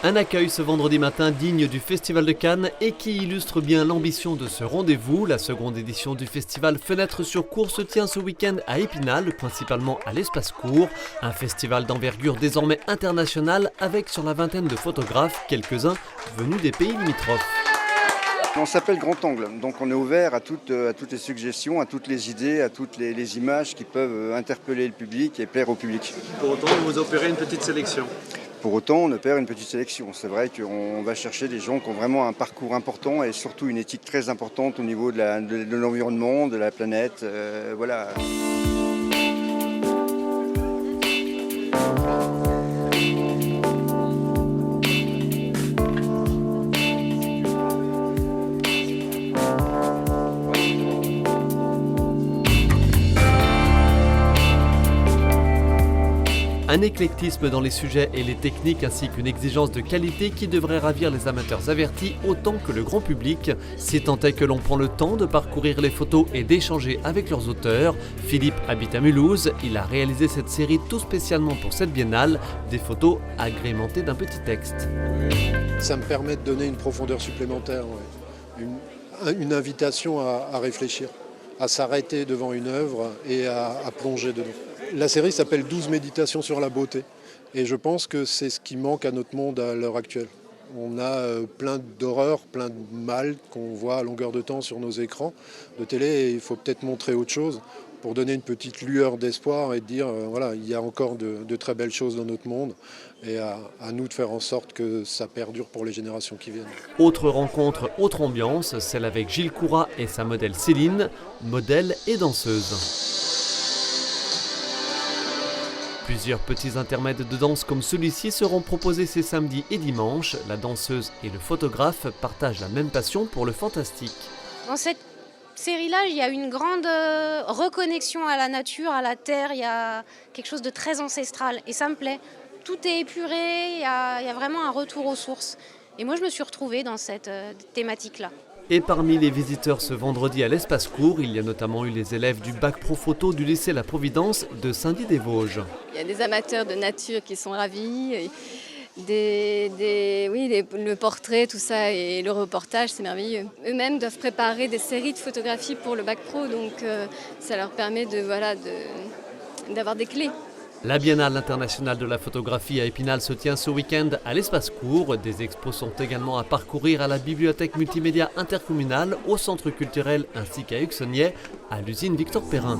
Un accueil ce vendredi matin digne du Festival de Cannes et qui illustre bien l'ambition de ce rendez-vous. La seconde édition du festival Fenêtre sur cours se tient ce week-end à Épinal, principalement à l'Espace Court. Un festival d'envergure désormais internationale avec sur la vingtaine de photographes, quelques-uns venus des pays limitrophes. On s'appelle Grand Angle, donc on est ouvert à toutes les suggestions, à toutes les idées, à toutes les images qui peuvent interpeller le public et plaire au public. Pour autant, vous opérez une petite sélection. Pour autant, on opère une petite sélection. C'est vrai qu'on va chercher des gens qui ont vraiment un parcours important et surtout une éthique très importante au niveau de l'environnement, de la planète. Voilà. Un éclectisme dans les sujets et les techniques ainsi qu'une exigence de qualité qui devrait ravir les amateurs avertis autant que le grand public, si tant est que l'on prend le temps de parcourir les photos et d'échanger avec leurs auteurs. Philippe habite à Mulhouse, il a réalisé cette série tout spécialement pour cette biennale, des photos agrémentées d'un petit texte. Ça me permet de donner une profondeur supplémentaire, ouais. Une invitation à réfléchir, à s'arrêter devant une œuvre et à plonger dedans. La série s'appelle 12 méditations sur la beauté et je pense que c'est ce qui manque à notre monde à l'heure actuelle. On a plein d'horreurs, plein de mal qu'on voit à longueur de temps sur nos écrans de télé et il faut peut-être montrer autre chose pour donner une petite lueur d'espoir et de dire voilà, il y a encore de très belles choses dans notre monde et à nous de faire en sorte que ça perdure pour les générations qui viennent. Autre rencontre, autre ambiance, celle avec Gilles Courat et sa modèle Céline, modèle et danseuse. Plusieurs petits intermèdes de danse comme celui-ci seront proposés ces samedis et dimanches. La danseuse et le photographe partagent la même passion pour le fantastique. Dans cette série-là, il y a une grande reconnexion à la nature, à la terre, il y a quelque chose de très ancestral et ça me plaît. Tout est épuré, il y a vraiment un retour aux sources. Et moi, je me suis retrouvée dans cette thématique-là. Et parmi les visiteurs ce vendredi à l'Espace Court, il y a notamment eu les élèves du bac pro photo du lycée La Providence de Saint-Dié-des-Vosges. Il y a des amateurs de nature qui sont ravis, le portrait, tout ça et le reportage, c'est merveilleux. Eux-mêmes doivent préparer des séries de photographies pour le bac pro, donc ça leur permet d'avoir des clés. La Biennale internationale de la photographie à Épinal se tient ce week-end à l'Espace Court. Des expos sont également à parcourir à la bibliothèque multimédia intercommunale, au centre culturel ainsi qu'à Uxonnier, à l'usine Victor Perrin.